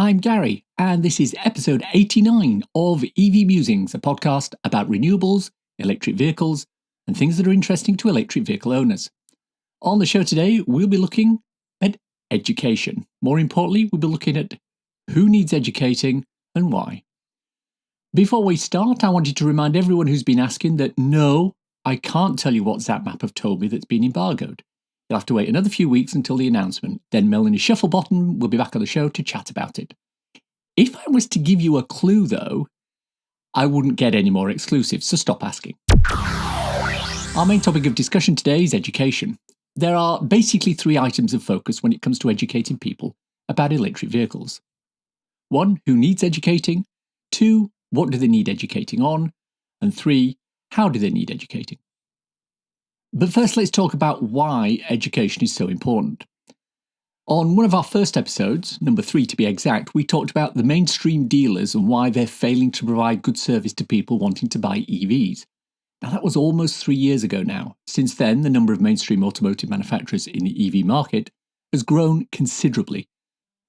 I'm Gary, and this is episode 89 of EV Musings, a podcast about renewables, electric vehicles, and things that are interesting to electric vehicle owners. On the show today, we'll be looking at education. More importantly, we'll be looking at who needs educating and why. Before we start, I wanted to remind everyone who's been asking that no, I can't tell you what ZapMap have told me that's been embargoed. You'll have to wait another few weeks until the announcement. Then Melanie Shufflebottom will be back on the show to chat about it. If I was to give you a clue, though, I wouldn't get any more exclusives, so stop asking. Our main topic of discussion today is education. There are basically three items of focus when it comes to educating people about electric vehicles. 1, who needs educating? 2, what do they need educating on? And 3, how do they need educating? But first, let's talk about why education is so important. On one of our first episodes, number 3 to be exact, we talked about the mainstream dealers and why they're failing to provide good service to people wanting to buy EVs. Now, that was almost 3 years ago now. Since then, the number of mainstream automotive manufacturers in the EV market has grown considerably.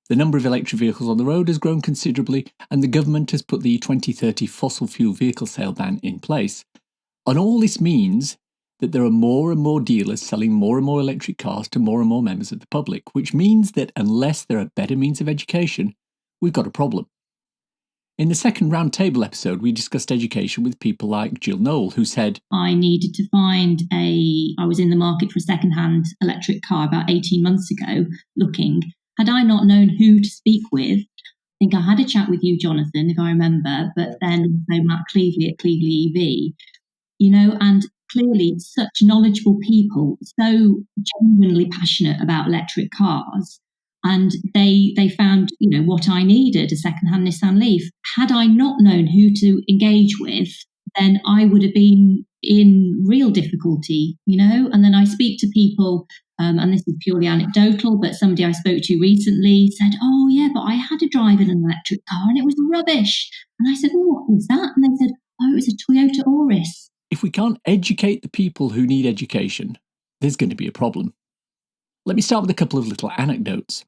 The number of electric vehicles on the road has grown considerably, and the government has put the 2030 fossil fuel vehicle sale ban in place. And all this means that there are more and more dealers selling more and more electric cars to more and more members of the public, which means that unless there are better means of education, we've got a problem. In the second roundtable episode, we discussed education with people like Jill Knoll, who said, I needed to I was in the market for a second-hand electric car about 18 months ago, looking. Had I not known who to speak with, I think I had a chat with you, Jonathan, if I remember, but then also Matt Cleveley at Cleveley EV, and clearly such knowledgeable people, so genuinely passionate about electric cars. And they found, what I needed, a second-hand Nissan Leaf. Had I not known who to engage with, then I would have been in real difficulty, And then I speak to people, and this is purely anecdotal, but somebody I spoke to recently said, oh, yeah, but I had to drive in an electric car and it was rubbish. And I said, well, what was that? And they said, oh, it was a Toyota Auris. If we can't educate the people who need education, there's going to be a problem. Let me start with a couple of little anecdotes.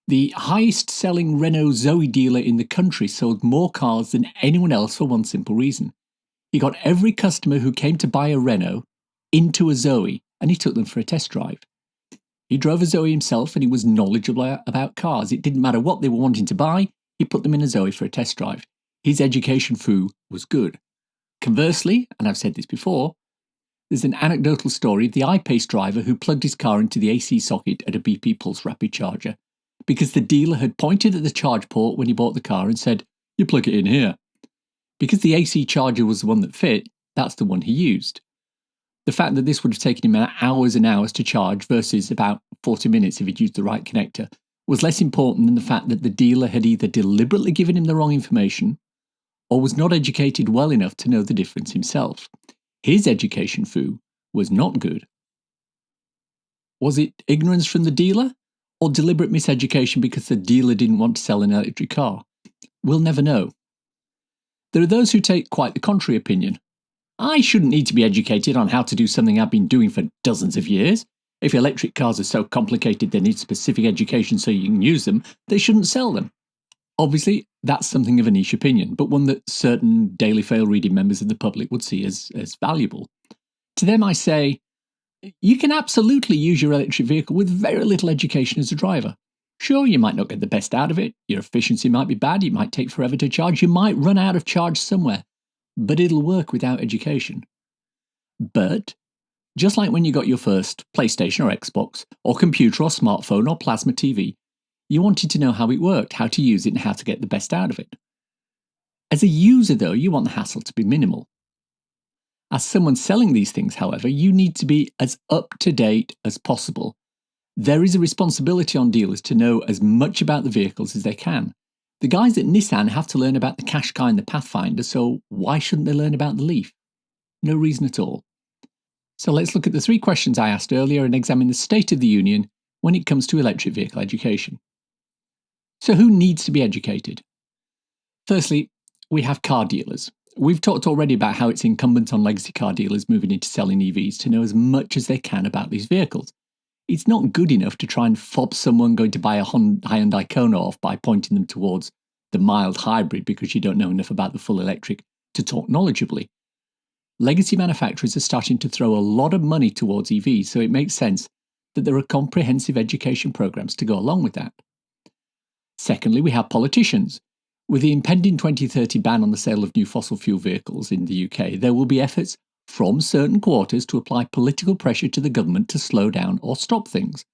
The highest-selling Renault Zoe dealer in the country sold more cars than anyone else for one simple reason. He got every customer who came to buy a Renault into a Zoe, and he took them for a test drive. He drove a Zoe himself, and he was knowledgeable about cars. It didn't matter what they were wanting to buy, he put them in a Zoe for a test drive. His education foo was good. Conversely, and I've said this before, there's an anecdotal story of the I-Pace driver who plugged his car into the AC socket at a BP Pulse rapid charger because the dealer had pointed at the charge port when he bought the car and said, you plug it in here. Because the AC charger was the one that fit, that's the one he used. The fact that this would have taken him hours and hours to charge versus about 40 minutes if he'd used the right connector was less important than the fact that the dealer had either deliberately given him the wrong information or was not educated well enough to know the difference himself. His education foo was not good. Was it ignorance from the dealer or deliberate miseducation because the dealer didn't want to sell an electric car? We'll never know. There are those who take quite the contrary opinion. I shouldn't need to be educated on how to do something I've been doing for dozens of years. If electric cars are so complicated they need specific education so you can use them, they shouldn't sell them. Obviously, that's something of a niche opinion, but one that certain Daily Fail reading members of the public would see as valuable. To them I say, you can absolutely use your electric vehicle with very little education as a driver. Sure, you might not get the best out of it, your efficiency might be bad, it might take forever to charge, you might run out of charge somewhere, but it'll work without education. But, just like when you got your first PlayStation or Xbox, or computer or smartphone or plasma TV, you wanted to know how it worked, how to use it, and how to get the best out of it. As a user, though, you want the hassle to be minimal. As someone selling these things, however, you need to be as up-to-date as possible. There is a responsibility on dealers to know as much about the vehicles as they can. The guys at Nissan have to learn about the Qashqai and the Pathfinder, so why shouldn't they learn about the Leaf? No reason at all. So let's look at the 3 questions I asked earlier and examine the state of the union when it comes to electric vehicle education. So who needs to be educated? Firstly, we have car dealers. We've talked already about how it's incumbent on legacy car dealers moving into selling EVs to know as much as they can about these vehicles. It's not good enough to try and fob someone going to buy a Hyundai Kona off by pointing them towards the mild hybrid because you don't know enough about the full electric to talk knowledgeably. Legacy manufacturers are starting to throw a lot of money towards EVs, so it makes sense that there are comprehensive education programs to go along with that. Secondly, we have politicians. With the impending 2030 ban on the sale of new fossil fuel vehicles in the UK, there will be efforts from certain quarters to apply political pressure to the government to slow down or stop things.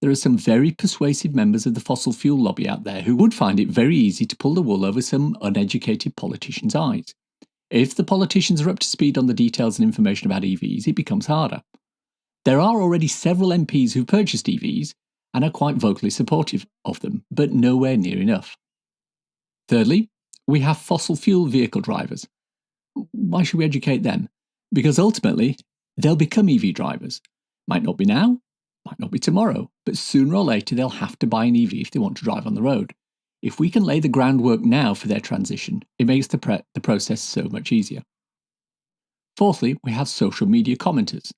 There are some very persuasive members of the fossil fuel lobby out there who would find it very easy to pull the wool over some uneducated politicians' eyes. If the politicians are up to speed on the details and information about EVs, it becomes harder. There are already several MPs who purchased EVs and are quite vocally supportive of them, but nowhere near enough. Thirdly, we have fossil fuel vehicle drivers. Why should we educate them? Because ultimately, they'll become EV drivers. Might not be now, might not be tomorrow, but sooner or later they'll have to buy an EV if they want to drive on the road. If we can lay the groundwork now for their transition, it makes the process so much easier. Fourthly, we have social media commenters.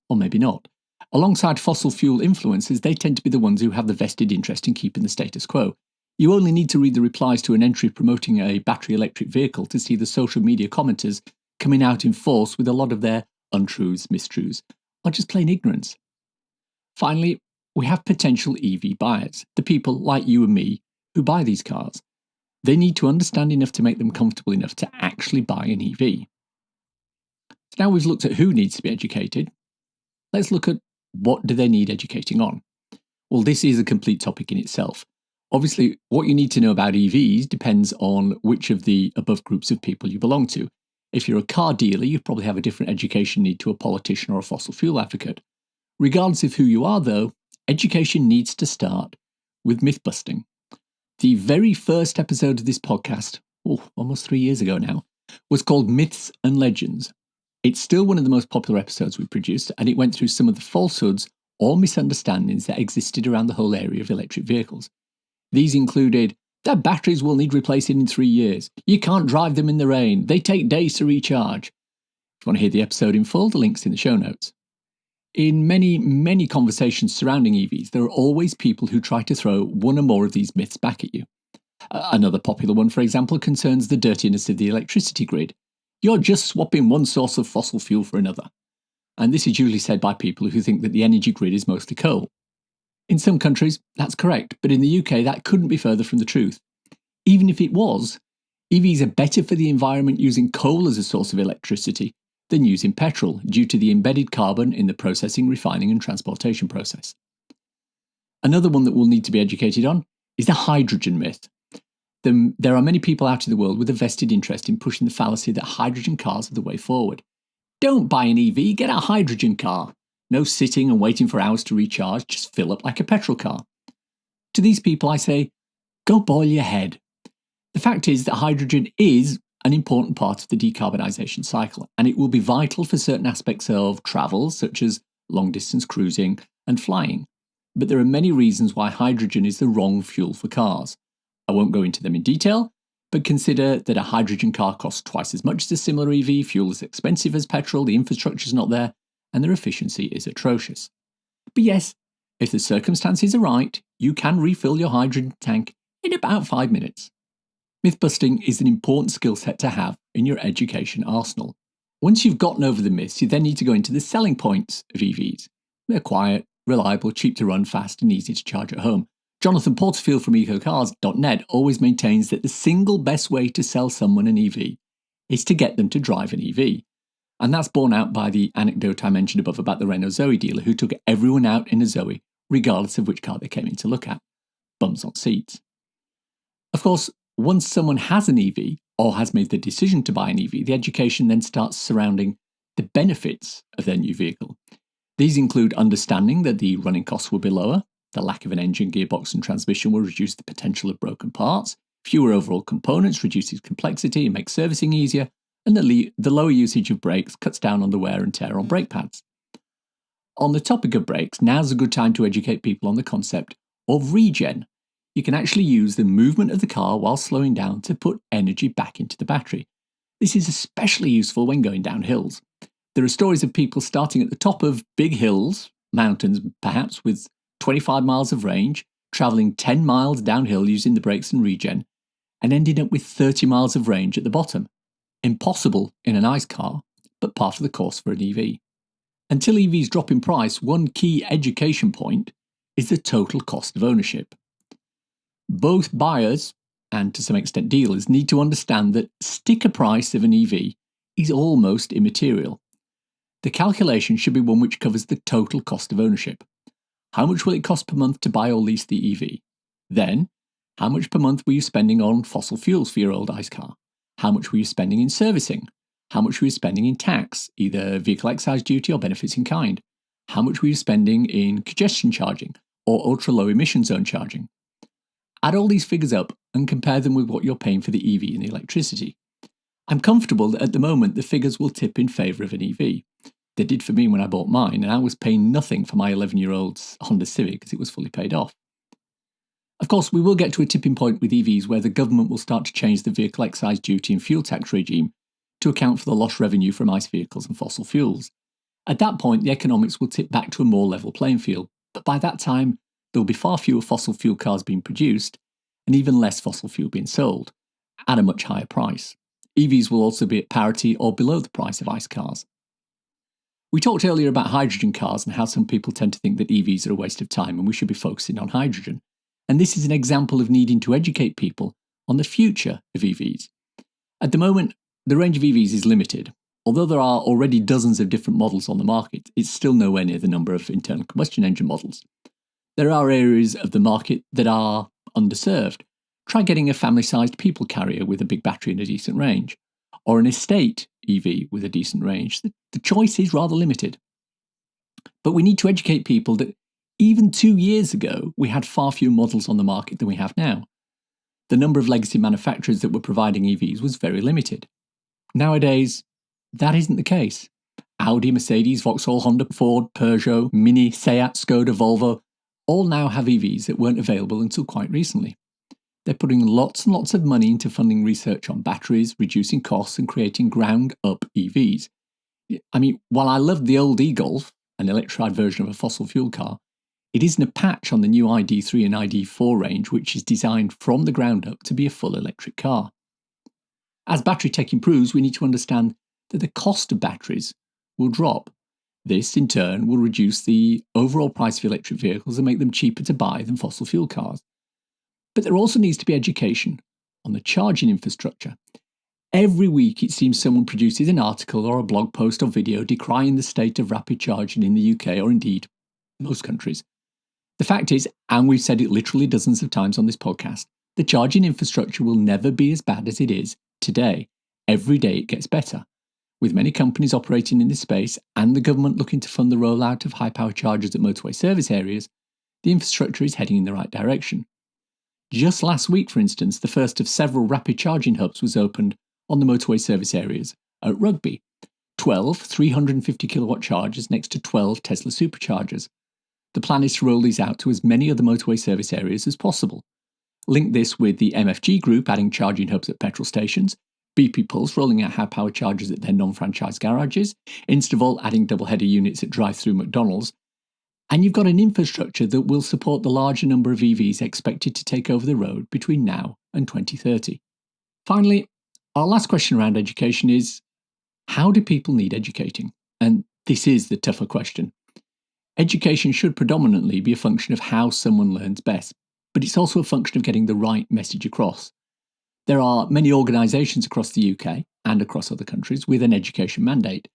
Or maybe not. Alongside fossil fuel influencers, they tend to be the ones who have the vested interest in keeping the status quo. You only need to read the replies to an entry promoting a battery electric vehicle to see the social media commenters coming out in force with a lot of their untruths, mistruths, or just plain ignorance. Finally, we have potential EV buyers, the people like you and me who buy these cars. They need to understand enough to make them comfortable enough to actually buy an EV. So now we've looked at who needs to be educated. Let's look at what do they need educating on. Well, this is a complete topic in itself. Obviously, what you need to know about EVs depends on which of the above groups of people you belong to. If you're a car dealer, you probably have a different education need to a politician or a fossil fuel advocate. Regardless of who you are, though, education needs to start with myth busting. The very first episode of this podcast, almost 3 years ago now, was called Myths and Legends. It's still one of the most popular episodes we've produced, and it went through some of the falsehoods or misunderstandings that existed around the whole area of electric vehicles. These included that batteries will need replacing in 3 years. You can't drive them in the rain. They take days to recharge. If you want to hear the episode in full, the link's in the show notes. In many conversations surrounding EVs, there are always people who try to throw one or more of these myths back at you. Another popular one, for example, concerns the dirtiness of the electricity grid. You're just swapping one source of fossil fuel for another. And this is usually said by people who think that the energy grid is mostly coal. In some countries, that's correct, but in the UK, that couldn't be further from the truth. Even if it was, EVs are better for the environment using coal as a source of electricity than using petrol due to the embedded carbon in the processing, refining and transportation process. Another one that we'll need to be educated on is the hydrogen myth. There are many people out in the world with a vested interest in pushing the fallacy that hydrogen cars are the way forward. Don't buy an EV, get a hydrogen car. No sitting and waiting for hours to recharge, just fill up like a petrol car. To these people I say, go boil your head. The fact is that hydrogen is an important part of the decarbonisation cycle, and it will be vital for certain aspects of travel, such as long-distance cruising and flying. But there are many reasons why hydrogen is the wrong fuel for cars. I won't go into them in detail, but consider that a hydrogen car costs twice as much as a similar EV, fuel is expensive as petrol, the infrastructure is not there, and their efficiency is atrocious. But yes, if the circumstances are right, you can refill your hydrogen tank in about 5 minutes. Myth-busting is an important skill set to have in your education arsenal. Once you've gotten over the myths, you then need to go into the selling points of EVs. They're quiet, reliable, cheap to run, fast and easy to charge at home. Jonathan Porterfield from ecocars.net always maintains that the single best way to sell someone an EV is to get them to drive an EV. And that's borne out by the anecdote I mentioned above about the Renault Zoe dealer who took everyone out in a Zoe, regardless of which car they came in to look at. Bums on seats. Of course, once someone has an EV or has made the decision to buy an EV, the education then starts surrounding the benefits of their new vehicle. These include understanding that the running costs will be lower, the lack of an engine, gearbox and transmission will reduce the potential of broken parts, fewer overall components reduces complexity and makes servicing easier, and the lower usage of brakes cuts down on the wear and tear on brake pads. On the topic of brakes, now's a good time to educate people on the concept of regen. You can actually use the movement of the car while slowing down to put energy back into the battery. This is especially useful when going down hills. There are stories of people starting at the top of big hills, mountains perhaps with 25 miles of range, travelling 10 miles downhill using the brakes and regen, and ending up with 30 miles of range at the bottom. Impossible in an ICE car, but part of the course for an EV. Until EVs drop in price, one key education point is the total cost of ownership. Both buyers, and to some extent dealers, need to understand that sticker price of an EV is almost immaterial. The calculation should be one which covers the total cost of ownership. How much will it cost per month to buy or lease the EV? Then, how much per month were you spending on fossil fuels for your old ICE car? How much were you spending in servicing? How much were you spending in tax, either vehicle excise duty or benefits in kind? How much were you spending in congestion charging or ultra-low emission zone charging? Add all these figures up and compare them with what you're paying for the EV and the electricity. I'm comfortable that at the moment the figures will tip in favour of an EV. They did for me when I bought mine, and I was paying nothing for my 11-year-old's Honda Civic because it was fully paid off. Of course, we will get to a tipping point with EVs where the government will start to change the vehicle excise duty and fuel tax regime to account for the lost revenue from ICE vehicles and fossil fuels. At that point, the economics will tip back to a more level playing field, but by that time, there will be far fewer fossil fuel cars being produced and even less fossil fuel being sold, at a much higher price. EVs will also be at parity or below the price of ICE cars. We talked earlier about hydrogen cars and how some people tend to think that EVs are a waste of time and we should be focusing on hydrogen. And this is an example of needing to educate people on the future of EVs. At the moment, the range of EVs is limited. Although there are already dozens of different models on the market, it's still nowhere near the number of internal combustion engine models. There are areas of the market that are underserved. Try getting a family-sized people carrier with a big battery and a decent range, or an estate EV with a decent range. The choice is rather limited. But we need to educate people that even 2 years ago, we had far fewer models on the market than we have now. The number of legacy manufacturers that were providing EVs was very limited. Nowadays, that isn't the case. Audi, Mercedes, Vauxhall, Honda, Ford, Peugeot, Mini, Seat, Skoda, Volvo all now have EVs that weren't available until quite recently. They're putting lots and lots of money into funding research on batteries, reducing costs and creating ground-up EVs. I mean, while I loved the old e-Golf, an electrified version of a fossil fuel car, it isn't a patch on the new ID3 and ID4 range, which is designed from the ground up to be a full electric car. As battery tech improves, we need to understand that the cost of batteries will drop. This, in turn, will reduce the overall price of electric vehicles and make them cheaper to buy than fossil fuel cars. But there also needs to be education on the charging infrastructure. Every week it seems someone produces an article or a blog post or video decrying the state of rapid charging in the UK or indeed most countries. The fact is, and we've said it literally dozens of times on this podcast, the charging infrastructure will never be as bad as it is today. Every day it gets better. With many companies operating in this space and the government looking to fund the rollout of high-power chargers at motorway service areas, the infrastructure is heading in the right direction. Just last week, for instance, the first of several rapid charging hubs was opened on the motorway service areas at Rugby. 12 350 kilowatt chargers next to 12 Tesla superchargers. The plan is to roll these out to as many other motorway service areas as possible. Link this with the MFG group adding charging hubs at petrol stations, BP Pulse rolling out high-power chargers at their non-franchised garages, Instavolt adding double-header units at drive-through McDonald's, and you've got an infrastructure that will support the larger number of EVs expected to take over the road between now and 2030. Finally, our last question around education is, how do people need educating? And this is the tougher question. Education should predominantly be a function of how someone learns best, but it's also a function of getting the right message across. There are many organisations across the UK and across other countries with an education mandate.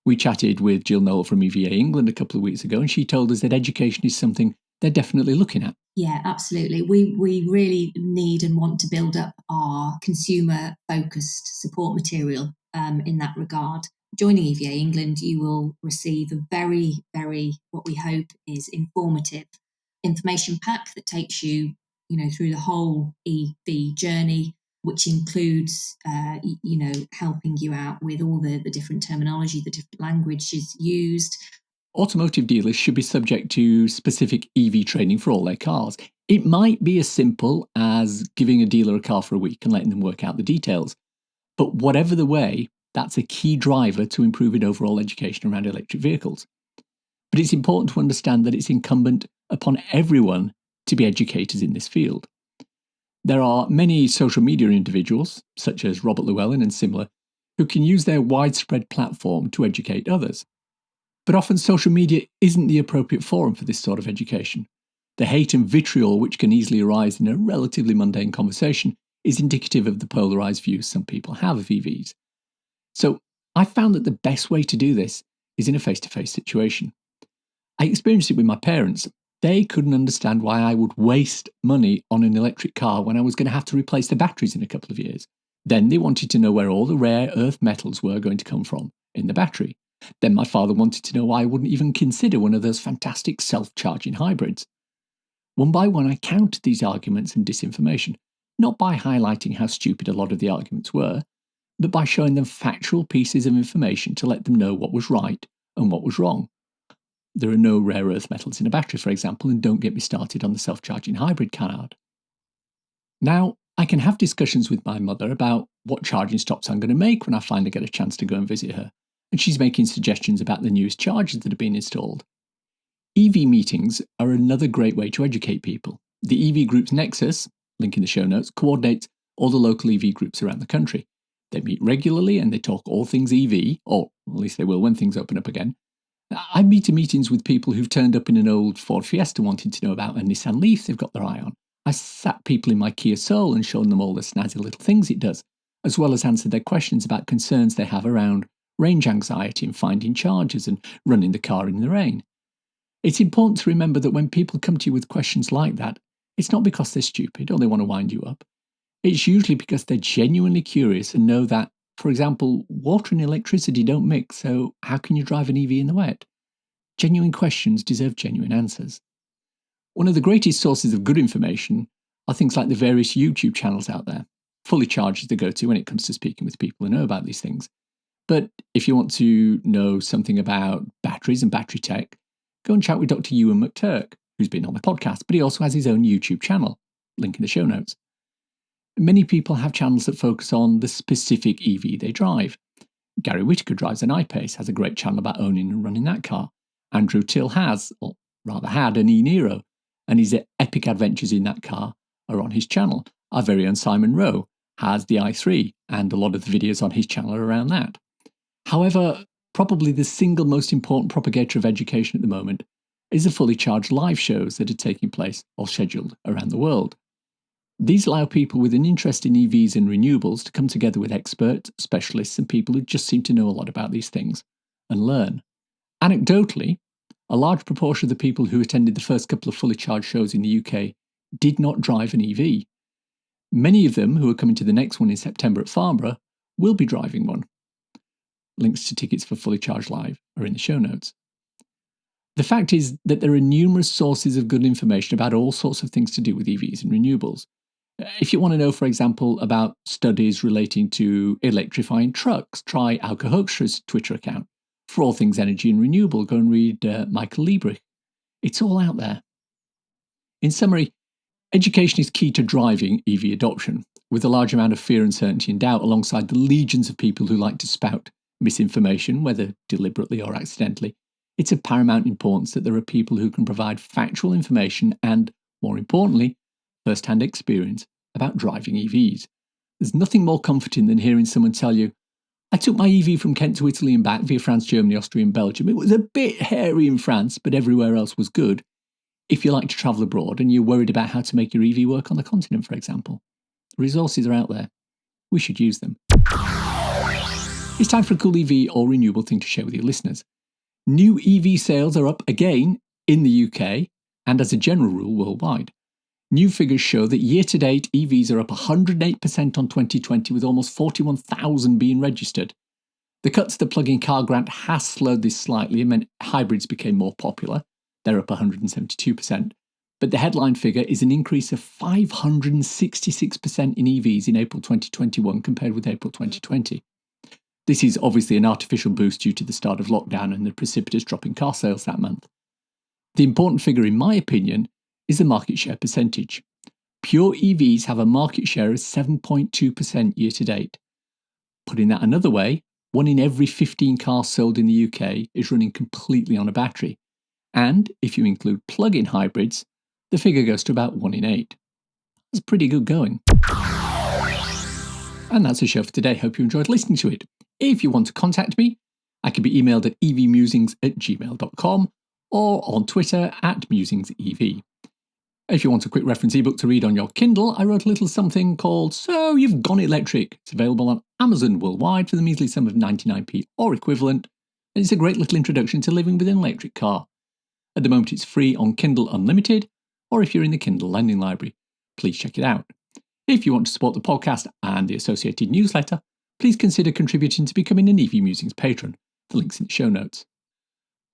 We chatted with Jill Noel from EVA England a couple of weeks ago, and she told us that education is something they're definitely looking at. Yeah, absolutely. We really need and want to build up our consumer-focused support material in that regard. Joining EVA England, you will receive a very, very, what we hope is informative information pack that takes you, through the whole EV journey, which includes, helping you out with all the different terminology, the different languages used. Automotive dealers should be subject to specific EV training for all their cars. It might be as simple as giving a dealer a car for a week and letting them work out the details. But whatever the way, that's a key driver to improving overall education around electric vehicles. But it's important to understand that it's incumbent upon everyone to be educators in this field. There are many social media individuals, such as Robert Llewellyn and similar, who can use their widespread platform to educate others. But often social media isn't the appropriate forum for this sort of education. The hate and vitriol which can easily arise in a relatively mundane conversation is indicative of the polarised views some people have of EVs. So I found that the best way to do this is in a face-to-face situation. I experienced it with my parents. They couldn't understand why I would waste money on an electric car when I was going to have to replace the batteries in a couple of years. Then they wanted to know where all the rare earth metals were going to come from in the battery. Then my father wanted to know why I wouldn't even consider one of those fantastic self-charging hybrids. One by one, I countered these arguments and disinformation, not by highlighting how stupid a lot of the arguments were, but by showing them factual pieces of information to let them know what was right and what was wrong. There are no rare earth metals in a battery, for example, and don't get me started on the self-charging hybrid canard. Now, I can have discussions with my mother about what charging stops I'm going to make when I finally get a chance to go and visit her, and she's making suggestions about the newest chargers that have been installed. EV meetings are another great way to educate people. The EV Group's Nexus, link in the show notes, coordinates all the local EV groups around the country. They meet regularly and they talk all things EV, or at least they will when things open up again. I've been to meetings with people who've turned up in an old Ford Fiesta wanting to know about a Nissan Leaf they've got their eye on. I sat people in my Kia Soul and shown them all the snazzy little things it does, as well as answered their questions about concerns they have around range anxiety and finding chargers and running the car in the rain. It's important to remember that when people come to you with questions like that, it's not because they're stupid or they want to wind you up. It's usually because they're genuinely curious and know that, for example, water and electricity don't mix, so how can you drive an EV in the wet? Genuine questions deserve genuine answers. One of the greatest sources of good information are things like the various YouTube channels out there. Fully Charged is the go-to when it comes to speaking with people who know about these things. But if you want to know something about batteries and battery tech, go and chat with Dr. Ewan McTurk, who's been on the podcast, but he also has his own YouTube channel, link in the show notes. Many people have channels that focus on the specific EV they drive. Gary Whittaker drives an iPace, has a great channel about owning and running that car. Andrew Till has, or rather had, an e-Nero, and his epic adventures in that car are on his channel. Our very own Simon Rowe has the i3, and a lot of the videos on his channel are around that. However, probably the single most important propagator of education at the moment is the Fully Charged live shows that are taking place or scheduled around the world. These allow people with an interest in EVs and renewables to come together with experts, specialists, and people who just seem to know a lot about these things and learn. Anecdotally, a large proportion of the people who attended the first couple of Fully Charged shows in the UK did not drive an EV. Many of them who are coming to the next one in September at Farnborough will be driving one. Links to tickets for Fully Charged Live are in the show notes. The fact is that there are numerous sources of good information about all sorts of things to do with EVs and renewables. If you want to know, for example, about studies relating to electrifying trucks, try Auke Hoekstra's Twitter account. For all things energy and renewable, go and read Michael Liebrich. It's all out there. In summary, education is key to driving EV adoption, with a large amount of fear, uncertainty and doubt alongside the legions of people who like to spout misinformation, whether deliberately or accidentally. It's of paramount importance that there are people who can provide factual information and, more importantly, first-hand experience about driving EVs. There's nothing more comforting than hearing someone tell you, I took my EV from Kent to Italy and back via France, Germany, Austria and Belgium. It was a bit hairy in France, but everywhere else was good. If you like to travel abroad and you're worried about how to make your EV work on the continent, for example, resources are out there. We should use them. It's time for a cool EV or renewable thing to share with your listeners. New EV sales are up again in the UK and as a general rule worldwide. New figures show that year-to-date EVs are up 108% on 2020 with almost 41,000 being registered. The cut to the plug-in car grant has slowed this slightly and meant hybrids became more popular. They're up 172%. But the headline figure is an increase of 566% in EVs in April 2021 compared with April 2020. This is obviously an artificial boost due to the start of lockdown and the precipitous drop in car sales that month. The important figure, in my opinion, is the market share percentage. Pure EVs have a market share of 7.2% year to date. Putting that another way, 1 in every 15 cars sold in the UK is running completely on a battery. And if you include plug-in hybrids, the figure goes to about 1 in 8. That's pretty good going. And that's the show for today. Hope you enjoyed listening to it. If you want to contact me, I can be emailed at evmusings@gmail.com or on Twitter @musingsev. If you want a quick reference ebook to read on your Kindle, I wrote a little something called So You've Gone Electric. It's available on Amazon worldwide for the measly sum of 99p or equivalent, and it's a great little introduction to living with an electric car. At the moment it's free on Kindle Unlimited, or if you're in the Kindle Lending Library, please check it out. If you want to support the podcast and the associated newsletter, please consider contributing to becoming an EV Musings patron. The link's in the show notes.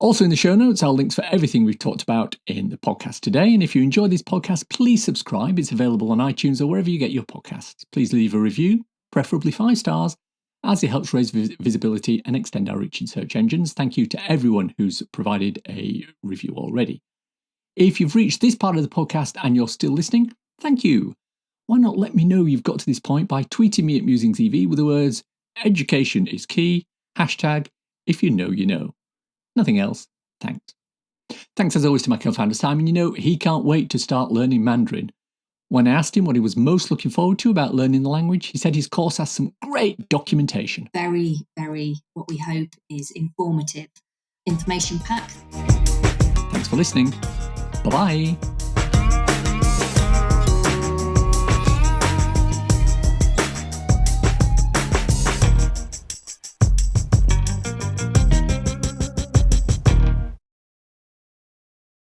Also in the show notes are links for everything we've talked about in the podcast today, and if you enjoy this podcast, please subscribe. It's available on iTunes or wherever you get your podcasts. Please leave a review, preferably 5 stars, as it helps raise visibility and extend our reach in search engines. Thank you to everyone who's provided a review already. If you've reached this part of the podcast and you're still listening, thank you. Why not let me know you've got to this point by tweeting me at MusingsEV with the words, "Education is key," #if you know you know. Nothing else. Thanks. Thanks as always to my co-founder Simon. He can't wait to start learning Mandarin. When I asked him what he was most looking forward to about learning the language, he said his course has some great documentation. Very, very, what we hope is informative information pack. Thanks for listening. Bye-bye.